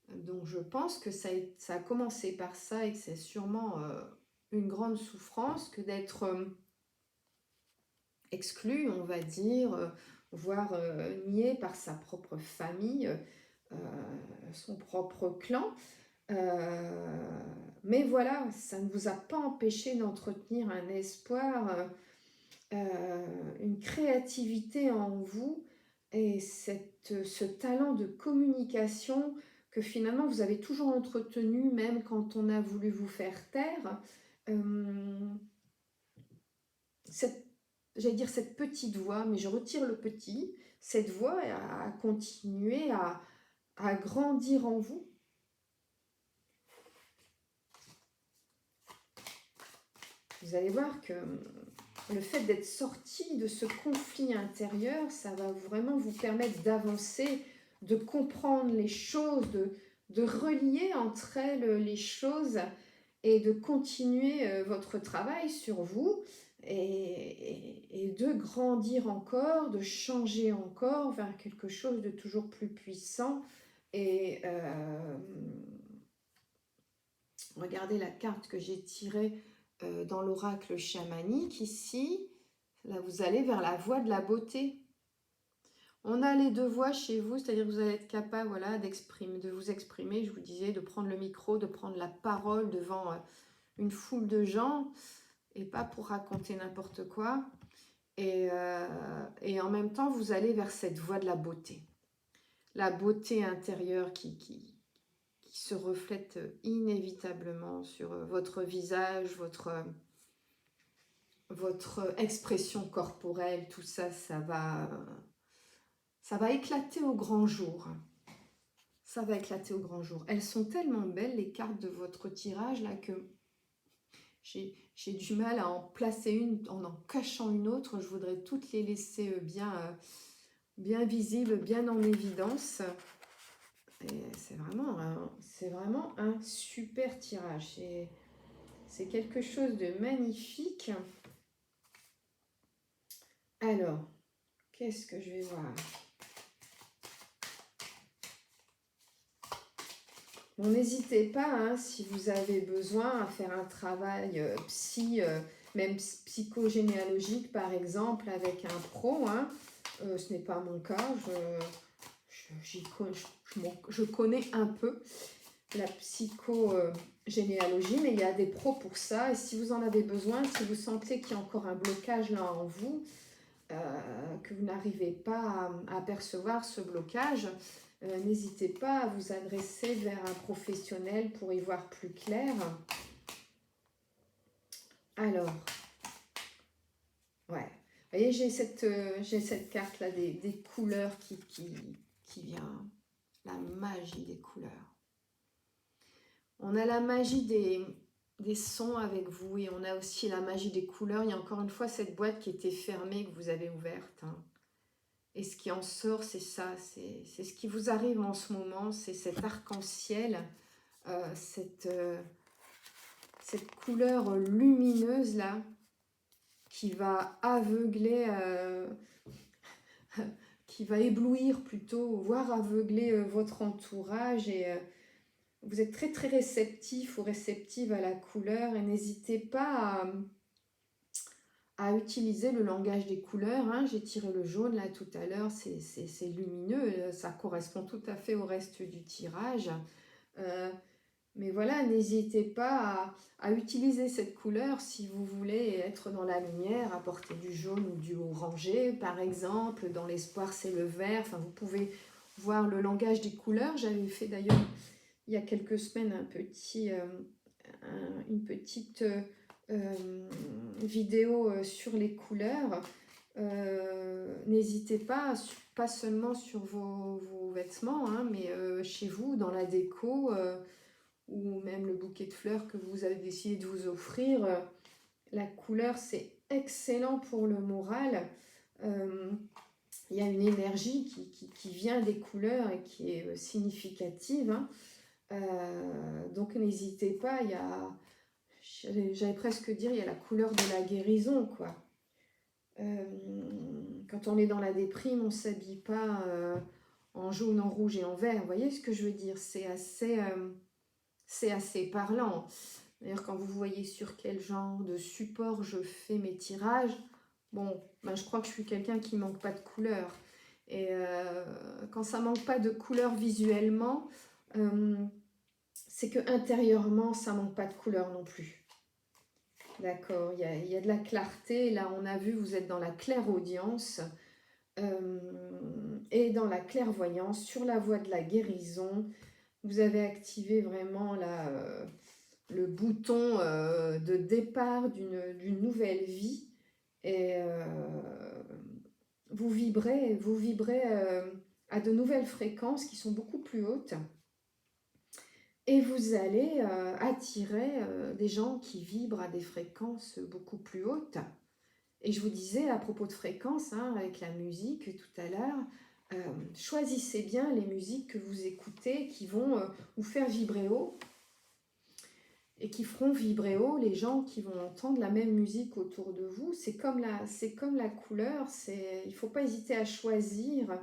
Donc je pense que ça a commencé par ça et que c'est sûrement une grande souffrance que d'être exclu, on va dire, voire nié par sa propre famille, son propre clan. Mais voilà, ça ne vous a pas empêché d'entretenir un espoir, une créativité en vous et ce talent de communication que finalement vous avez toujours entretenu, même quand on a voulu vous faire taire. Cette, j'allais dire cette petite voix, mais je retire le petit, cette voix a continué à grandir en vous. Vous allez voir que le fait d'être sorti de ce conflit intérieur, ça va vraiment vous permettre d'avancer, de comprendre les choses, de relier entre elles les choses et de continuer votre travail sur vous et de grandir encore, de changer encore vers quelque chose de toujours plus puissant. Et regardez la carte que j'ai tirée dans l'oracle chamanique ici. Là, vous allez vers la voie de la beauté. On a les deux voies chez vous, c'est-à-dire que vous allez être capable, voilà, de vous exprimer, je vous disais, de prendre le micro, de prendre la parole devant une foule de gens, et pas pour raconter n'importe quoi. Et en même temps, vous allez vers cette voie de la beauté. La beauté intérieure qui se reflète inévitablement sur votre visage, votre expression corporelle, tout ça, ça va éclater au grand jour. Ça va éclater au grand jour. Elles sont tellement belles, les cartes de votre tirage, là, que j'ai du mal à en placer une en cachant une autre. Je voudrais toutes les laisser bien visibles, bien en évidence. Et c'est vraiment un super tirage. C'est quelque chose de magnifique. Alors, qu'est-ce que je vais voir? Bon, n'hésitez pas, hein, si vous avez besoin à faire un travail même psychogénéalogique par exemple, avec un pro. Hein. Ce n'est pas mon cas, je connais un peu la psychogénéalogie, mais il y a des pros pour ça. Et si vous en avez besoin, si vous sentez qu'il y a encore un blocage là en vous, que vous n'arrivez pas à apercevoir ce blocage, n'hésitez pas à vous adresser vers un professionnel pour y voir plus clair. Alors, ouais, vous voyez, j'ai cette carte là des couleurs qui vient, la magie des couleurs. On a la magie des sons avec vous et on a aussi la magie des couleurs. Il y a encore une fois cette boîte qui était fermée que vous avez ouverte. Hein. Et ce qui en sort, c'est ça, c'est ce qui vous arrive en ce moment, c'est cet arc-en-ciel, cette couleur lumineuse là, qui va aveugler, qui va éblouir plutôt, voire aveugler votre entourage. Et vous êtes très très réceptif ou réceptive à la couleur et n'hésitez pas à utiliser le langage des couleurs. Hein. J'ai tiré le jaune là tout à l'heure, c'est lumineux, ça correspond tout à fait au reste du tirage. Mais voilà, n'hésitez pas à utiliser cette couleur si vous voulez être dans la lumière, apporter du jaune ou du orangé par exemple. Dans l'espoir, c'est le vert. Enfin, vous pouvez voir le langage des couleurs. J'avais fait d'ailleurs il y a quelques semaines une petite vidéo sur les couleurs. N'hésitez pas seulement sur vos vêtements, hein, mais chez vous, dans la déco, ou même le bouquet de fleurs que vous avez décidé de vous offrir. La couleur, c'est excellent pour le moral. Il y a une énergie qui vient des couleurs et qui est significative. Hein. Donc n'hésitez pas, j'allais presque dire, il y a la couleur de la guérison, quoi. Quand on est dans la déprime, on ne s'habille pas en jaune, en rouge et en vert. Vous voyez ce que je veux dire? C'est assez parlant. D'ailleurs, quand vous voyez sur quel genre de support je fais mes tirages, bon, ben, je crois que je suis quelqu'un qui ne manque pas de couleurs. Et quand ça ne manque pas de couleurs visuellement, c'est que intérieurement, ça ne manque pas de couleurs non plus. D'accord, il y a de la clarté. Là, on a vu, vous êtes dans la clairaudience et dans la clairvoyance, sur la voie de la guérison. Vous avez activé vraiment là, le bouton de départ d'une nouvelle vie. Et vous vibrez à de nouvelles fréquences qui sont beaucoup plus hautes. Et vous allez attirer des gens qui vibrent à des fréquences beaucoup plus hautes. Et je vous disais à propos de fréquences, hein, avec la musique tout à l'heure, choisissez bien les musiques que vous écoutez qui vont vous faire vibrer haut et qui feront vibrer haut les gens qui vont entendre la même musique autour de vous. C'est comme la couleur, il ne faut pas hésiter à choisir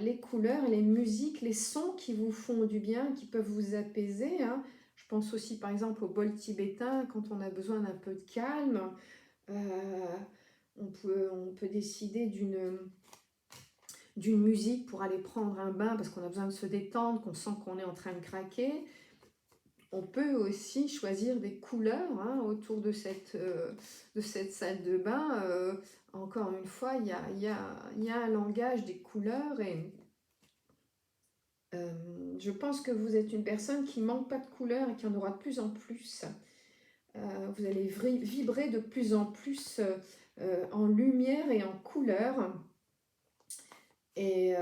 les couleurs, les musiques, les sons qui vous font du bien, qui peuvent vous apaiser. Hein. Je pense aussi par exemple au bol tibétain, quand on a besoin d'un peu de calme. On peut décider d'une musique pour aller prendre un bain parce qu'on a besoin de se détendre, qu'on sent qu'on est en train de craquer. On peut aussi choisir des couleurs hein, autour de cette salle de bain. Encore une fois, il y a un langage des couleurs et je pense que vous êtes une personne qui ne manque pas de couleurs et qui en aura de plus en plus. Vous allez vibrer de plus en plus en lumière et en couleur. Et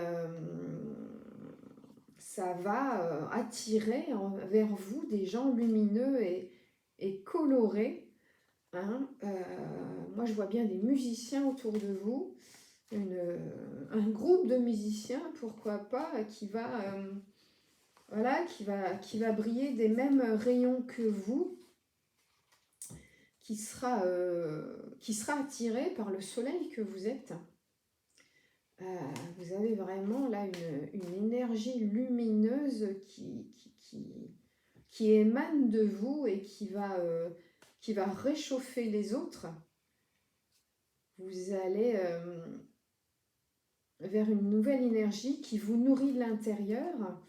ça va attirer vers vous des gens lumineux et colorés. Hein. Moi, je vois bien des musiciens autour de vous, un groupe de musiciens, pourquoi pas, qui va briller des mêmes rayons que vous, qui sera attiré par le soleil que vous êtes. Vous avez vraiment là une énergie lumineuse qui émane de vous et qui va réchauffer les autres. Vous allez vers une nouvelle énergie qui vous nourrit de l'intérieur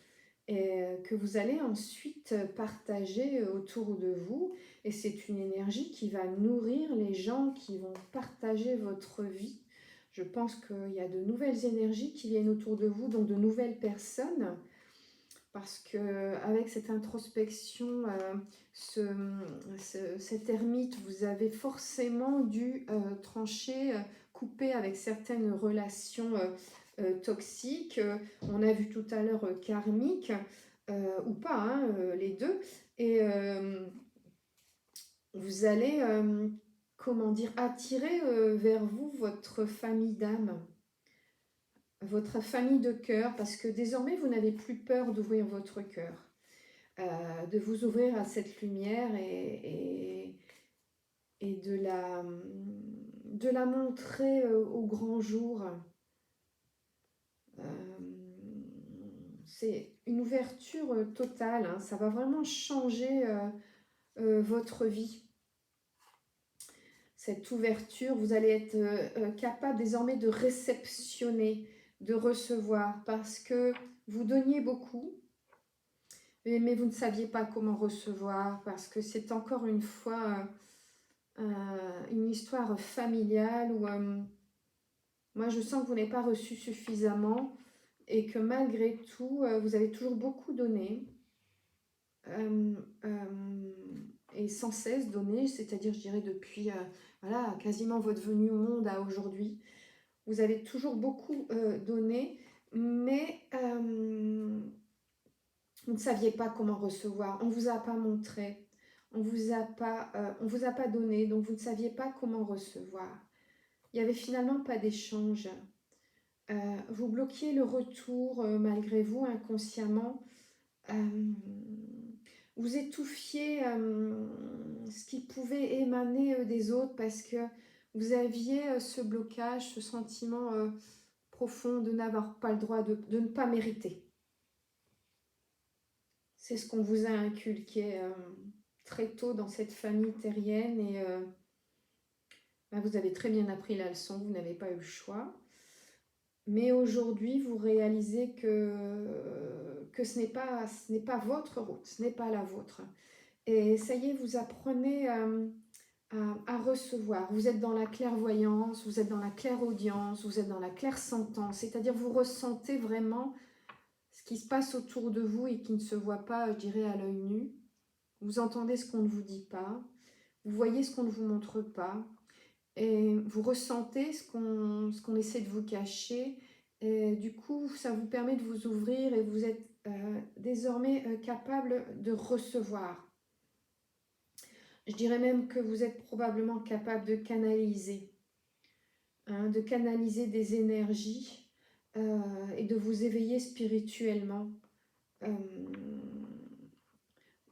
et que vous allez ensuite partager autour de vous. Et c'est une énergie qui va nourrir les gens qui vont partager votre vie. Je pense qu'il y a de nouvelles énergies qui viennent autour de vous, donc de nouvelles personnes, parce qu'avec cette introspection, cet ermite, vous avez forcément dû trancher, couper avec certaines relations toxiques. On a vu tout à l'heure karmique, ou pas, hein, les deux. Et vous allez... comment dire, attirer vers vous votre famille d'âme, votre famille de cœur, parce que désormais, vous n'avez plus peur d'ouvrir votre cœur, de vous ouvrir à cette lumière et de la montrer au grand jour. C'est une ouverture totale, hein, ça va vraiment changer votre vie. Cette ouverture, vous allez être capable désormais de réceptionner, de recevoir, parce que vous donniez beaucoup, mais vous ne saviez pas comment recevoir, parce que c'est encore une fois une histoire familiale où moi je sens que vous n'avez pas reçu suffisamment et que malgré tout, vous avez toujours beaucoup donné. Et sans cesse donné, c'est-à-dire je dirais depuis voilà, quasiment votre venue au monde à aujourd'hui. Vous avez toujours beaucoup donné, mais vous ne saviez pas comment recevoir. On ne vous a pas montré, on vous a pas donné, donc vous ne saviez pas comment recevoir. Il n'y avait finalement pas d'échange. Vous bloquiez le retour malgré vous inconsciemment. Vous étouffiez ce qui pouvait émaner des autres parce que vous aviez ce blocage, ce sentiment profond de n'avoir pas le droit de ne pas mériter. C'est ce qu'on vous a inculqué très tôt dans cette famille terrienne et ben, vous avez très bien appris la leçon, vous n'avez pas eu le choix. Mais aujourd'hui, vous réalisez que ce n'est pas votre route, ce n'est pas la vôtre. Et ça y est, vous apprenez à recevoir. Vous êtes dans la clairvoyance, vous êtes dans la clairaudience, vous êtes dans la clairsentence. C'est-à-dire vous ressentez vraiment ce qui se passe autour de vous et qui ne se voit pas, je dirais, à l'œil nu. Vous entendez ce qu'on ne vous dit pas. Vous voyez ce qu'on ne vous montre pas. Et vous ressentez ce qu'on essaie de vous cacher. Et du coup, ça vous permet de vous ouvrir et vous êtes désormais capable de recevoir. Je dirais même que vous êtes probablement capable de canaliser des énergies et de vous éveiller spirituellement.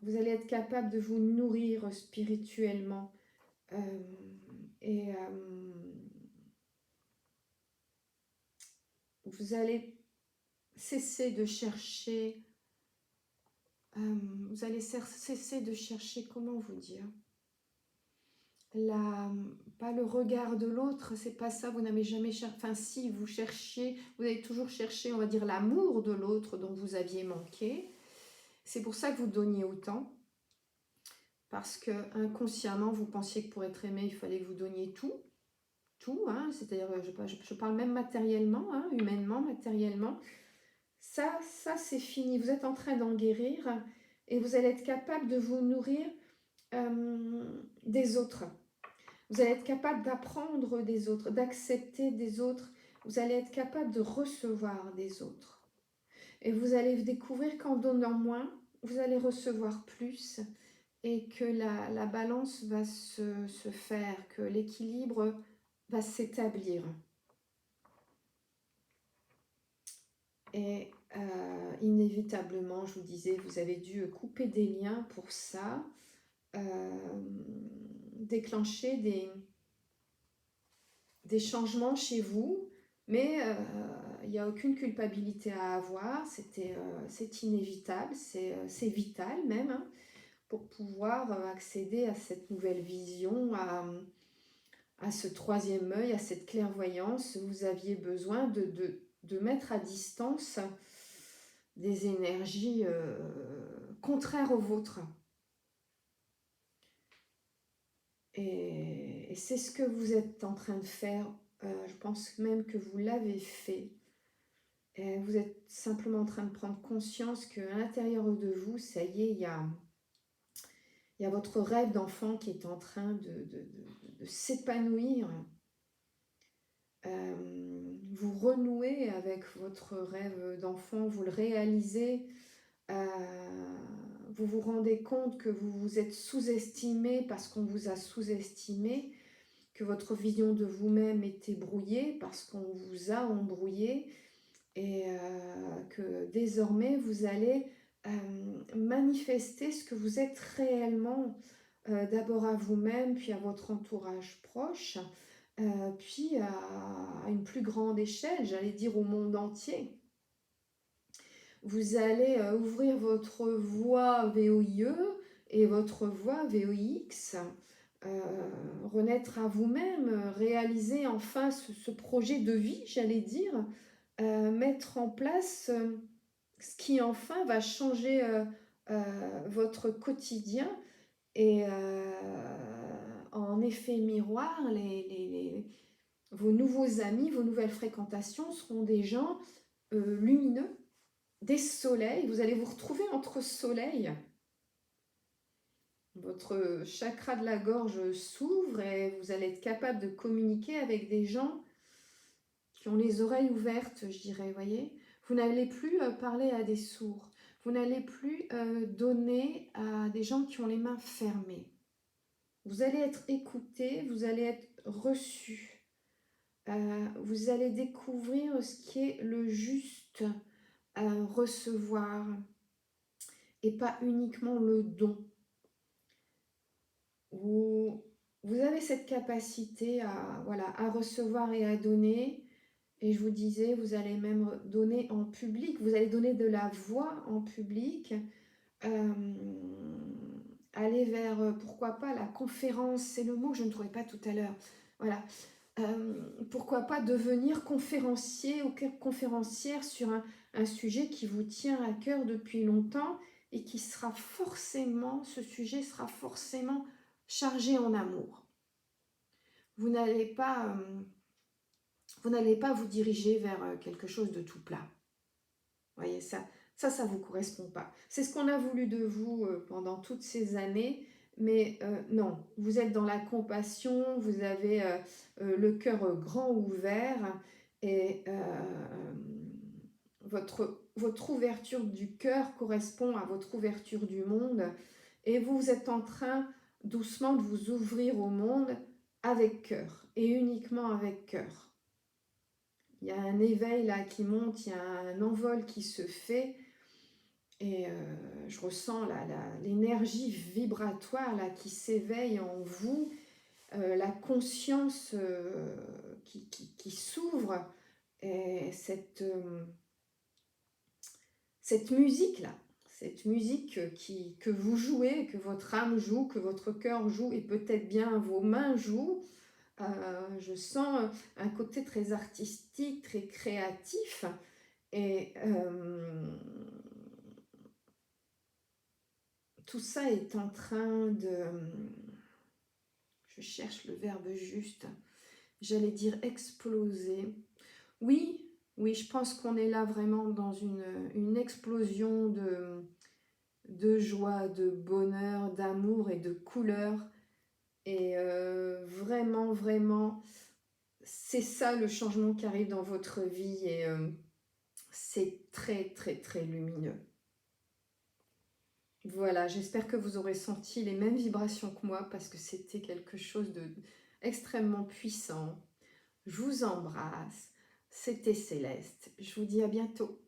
Vous allez être capable de vous nourrir spirituellement. Et vous allez cesser de chercher, comment vous dire, pas le regard de l'autre, c'est pas ça, vous n'avez jamais cherché, enfin si, vous avez toujours cherché, on va dire, l'amour de l'autre dont vous aviez manqué. C'est pour ça que vous donniez autant, parce que inconsciemment, vous pensiez que pour être aimé, il fallait que vous donniez tout, hein, c'est-à-dire, je parle même matériellement, hein, humainement, matériellement. Ça c'est fini, vous êtes en train d'en guérir et vous allez être capable de vous nourrir des autres. Vous allez être capable d'apprendre des autres, d'accepter des autres. Vous allez être capable de recevoir des autres. Et vous allez découvrir qu'en donnant moins, vous allez recevoir plus et que la balance va se faire, que l'équilibre va s'établir. Et inévitablement, je vous disais, vous avez dû couper des liens pour ça, déclencher des changements chez vous, mais il n'y a aucune culpabilité à avoir, c'est inévitable, c'est vital même, hein, pour pouvoir accéder à cette nouvelle vision, à ce troisième œil, à cette clairvoyance. Vous aviez besoin de mettre à distance des énergies contraires aux vôtres. Et c'est ce que vous êtes en train de faire. Je pense même que vous l'avez fait. Et vous êtes simplement en train de prendre conscience qu'à l'intérieur de vous, ça y est, il y a votre rêve d'enfant qui est en train de s'épanouir. Vous renouez avec votre rêve d'enfant, vous le réalisez, vous vous rendez compte que vous vous êtes sous-estimé parce qu'on vous a sous-estimé, que votre vision de vous-même était brouillée parce qu'on vous a embrouillé et que désormais vous allez manifester ce que vous êtes réellement, d'abord à vous-même, puis à votre entourage proche, puis à une plus grande échelle, j'allais dire au monde entier. Vous allez ouvrir votre voie VOIE et votre voie VOIX, renaître à vous-même, réaliser enfin ce projet de vie, j'allais dire, mettre en place ce qui enfin va changer votre quotidien et en effet miroir, vos nouveaux amis, vos nouvelles fréquentations seront des gens lumineux, des soleils. Vous allez vous retrouver entre soleils. Votre chakra de la gorge s'ouvre et vous allez être capable de communiquer avec des gens qui ont les oreilles ouvertes, je dirais, voyez. Vous n'allez plus parler à des sourds. Vous n'allez plus donner à des gens qui ont les mains fermées. Vous allez être écouté, vous allez être reçu. Vous allez découvrir ce qui est le juste recevoir et pas uniquement le don. Vous avez cette capacité à recevoir et à donner Et je vous disais, vous allez même donner en public, vous allez donner de la voix en public, aller vers, pourquoi pas, la conférence, c'est le mot que je ne trouvais pas tout à l'heure. Voilà. Pourquoi pas devenir conférencier ou conférencière sur un sujet qui vous tient à cœur depuis longtemps et qui sera forcément, ce sujet sera forcément chargé en amour. Vous n'allez pas vous diriger vers quelque chose de tout plat. Vous voyez, ça vous correspond pas. C'est ce qu'on a voulu de vous pendant toutes ces années, mais non, vous êtes dans la compassion, vous avez le cœur grand ouvert et votre ouverture du cœur correspond à votre ouverture du monde et vous êtes en train doucement de vous ouvrir au monde avec cœur et uniquement avec cœur. Il y a un éveil là qui monte, il y a un envol qui se fait et je ressens l'énergie vibratoire là, qui s'éveille en vous, la conscience qui s'ouvre et cette musique là, cette musique que vous jouez, que votre âme joue, que votre cœur joue et peut-être bien vos mains jouent. Je sens un côté très artistique, très créatif et tout ça est en train de... Je cherche le verbe juste. J'allais dire exploser. Oui, oui, je pense qu'on est là vraiment dans une explosion de joie, de bonheur, d'amour et de couleur. Et vraiment, vraiment, c'est ça le changement qui arrive dans votre vie et c'est très, très, très lumineux. Voilà, j'espère que vous aurez senti les mêmes vibrations que moi parce que c'était quelque chose d'extrêmement puissant. Je vous embrasse. C'était Céleste. Je vous dis à bientôt.